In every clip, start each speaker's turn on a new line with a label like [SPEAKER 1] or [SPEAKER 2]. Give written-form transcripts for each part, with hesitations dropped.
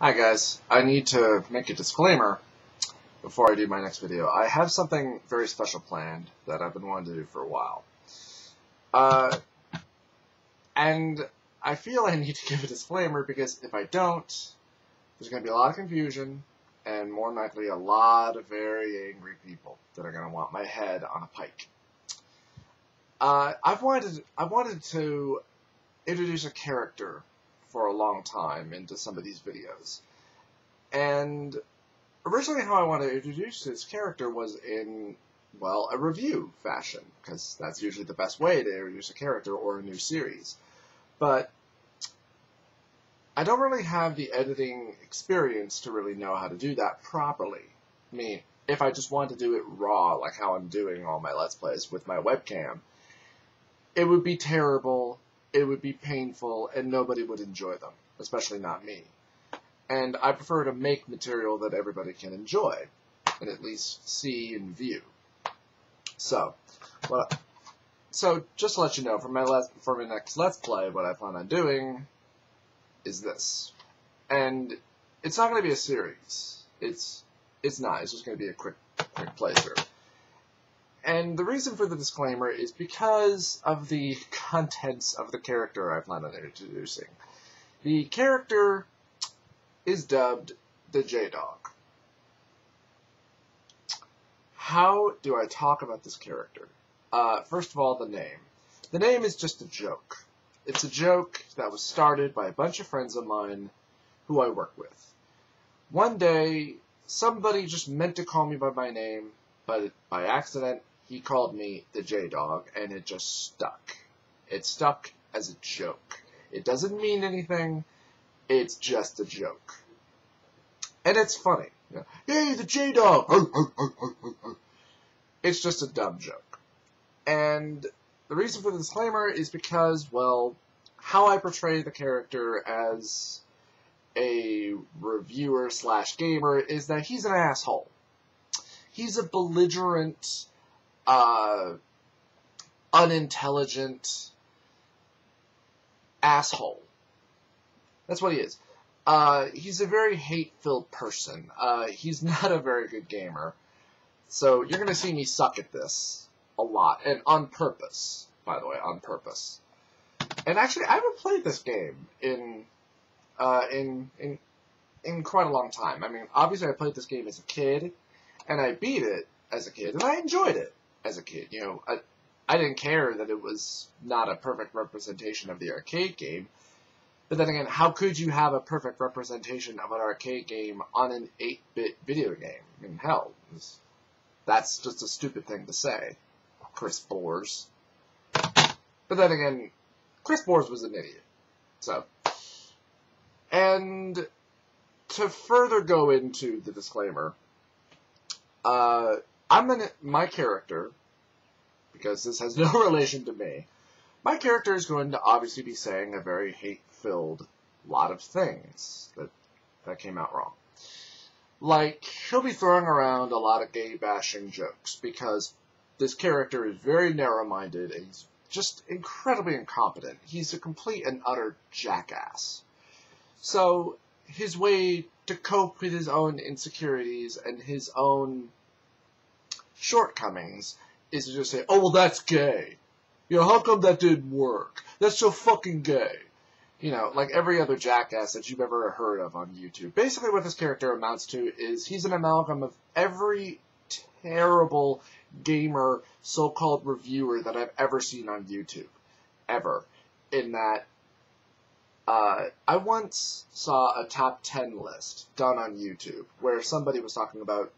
[SPEAKER 1] Hi guys, I need to make a disclaimer before I do my next video. I have something very special planned that I've been wanting to do for a while. And I feel I need to give a disclaimer because if I don't, there's going to be a lot of confusion and more than likely a lot of very angry people that are going to want my head on a pike. I've wanted to introduce a character for a long time into some of these videos. And originally how I wanted to introduce this character was in, well, a review fashion, because that's usually the best way to introduce a character or a new series. But I don't really have the editing experience to really know how to do that properly. I mean, if I just wanted to do it raw, like how I'm doing all my Let's Plays with my webcam, it would be terrible, it would be painful, and nobody would enjoy them, especially not me. And I prefer to make material that everybody can enjoy, and at least see and view. So just to let you know, for my next Let's Play, what I plan on doing is this. And it's not going to be a series. It's not. It's just going to be a quick playthrough. And the reason for the disclaimer is because of the contents of the character I plan on introducing. The character is dubbed the J-Dog. How do I talk about this character? First of all, the name. The name is just a joke. It's a joke that was started by a bunch of friends of mine who I work with. One day, somebody just meant to call me by my name, but by accident, he called me the J-Dog, and it just stuck. It stuck as a joke. It doesn't mean anything. It's just a joke. And it's funny. You know, hey, the J-Dog! It's just a dumb joke. And the reason for the disclaimer is because, well, how I portray the character as a reviewer/gamer is that he's an asshole. He's a belligerent, unintelligent asshole. That's what he is. He's a very hate-filled person. He's not a very good gamer. So you're going to see me suck at this a lot. And on purpose, by the way, on purpose. And actually, I haven't played this game in quite a long time. I mean, obviously I played this game as a kid, and I beat it as a kid, and I enjoyed it as a kid. You know, I didn't care that it was not a perfect representation of the arcade game. But then again, how could you have a perfect representation of an arcade game on an 8-bit video game? I mean, hell, that's just a stupid thing to say, Chris Bores. But then again, Chris Bores was an idiot. So, and to further go into the disclaimer, my character, because this has no relation to me, my character is going to obviously be saying a very hate-filled lot of things that came out wrong. Like, he'll be throwing around a lot of gay-bashing jokes, because this character is very narrow-minded, and he's just incredibly incompetent. He's a complete and utter jackass. So, his way to cope with his own insecurities and his own shortcomings is to just say, oh, well, that's gay. You know, how come that didn't work? That's so fucking gay. You know, like every other jackass that you've ever heard of on YouTube. Basically what this character amounts to is he's an amalgam of every terrible gamer, so-called reviewer that I've ever seen on YouTube. Ever. In that, I once saw a top 10 list done on YouTube where somebody was talking about,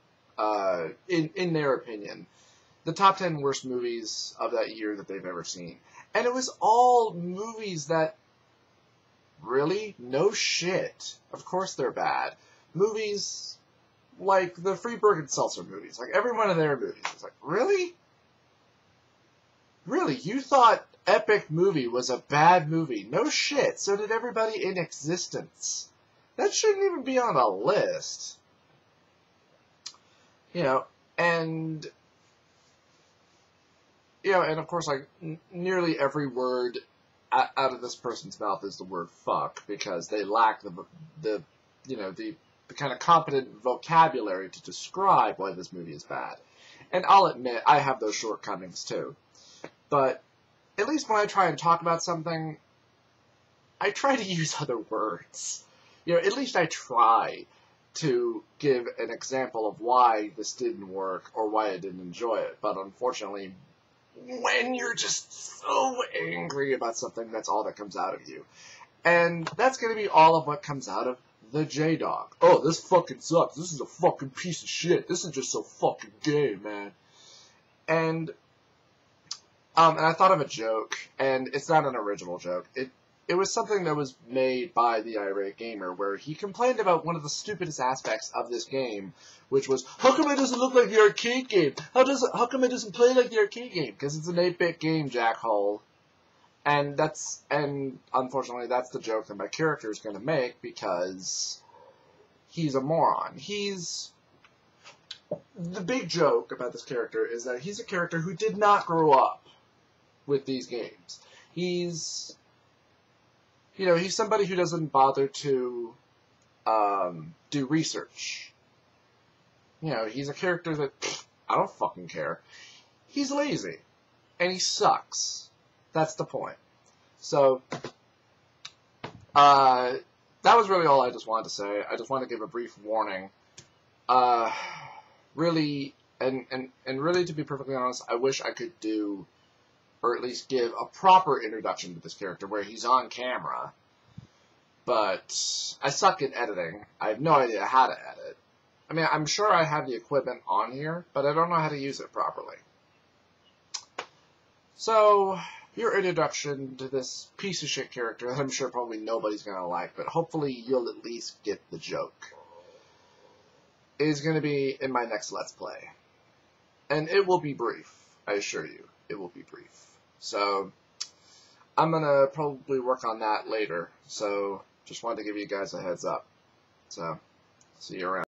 [SPEAKER 1] in their opinion, the top 10 worst movies of that year that they've ever seen. And it was all movies that, really? No shit. Of course they're bad. Movies like the Freeburg and Seltzer movies. Like every one of their movies. It's like, really? Really? You thought Epic Movie was a bad movie? No shit. So did everybody in existence. That shouldn't even be on a list. You know, and... You know, and of course, like, nearly every word out of this person's mouth is the word fuck, because they lack the the kind of competent vocabulary to describe why this movie is bad. And I'll admit, I have those shortcomings too. But at least when I try and talk about something, I try to use other words. At least I try to give an example of why this didn't work or why I didn't enjoy it. But unfortunately, when you're just so angry about something, that's all that comes out of you. And that's going to be all of what comes out of the J-Dog. Oh, this fucking sucks. This is a fucking piece of shit. This is just so fucking gay, man. And I thought of a joke, and it's not an original joke. It was something that was made by the Irate Gamer, where he complained about one of the stupidest aspects of this game, which was, how come it doesn't look like the arcade game? How come it doesn't play like the arcade game? Because it's an 8-bit game, jackhole. And unfortunately, that's the joke that my character is going to make, because he's a moron. The big joke about this character is that he's a character who did not grow up with these games. He's somebody who doesn't bother to do research. He's a character that, I don't fucking care. He's lazy. And he sucks. That's the point. So, that was really all I just wanted to say. I just wanted to give a brief warning. Really, and really, to be perfectly honest, I wish I could do, or at least give a proper introduction to this character where he's on camera. But I suck at editing. I have no idea how to edit. I mean, I'm sure I have the equipment on here, but I don't know how to use it properly. So, your introduction to this piece of shit character that I'm sure probably nobody's going to like, but hopefully you'll at least get the joke, is going to be in my next Let's Play. And it will be brief, I assure you. It will be brief. So, I'm going to probably work on that later. So, just wanted to give you guys a heads up. So, see you around.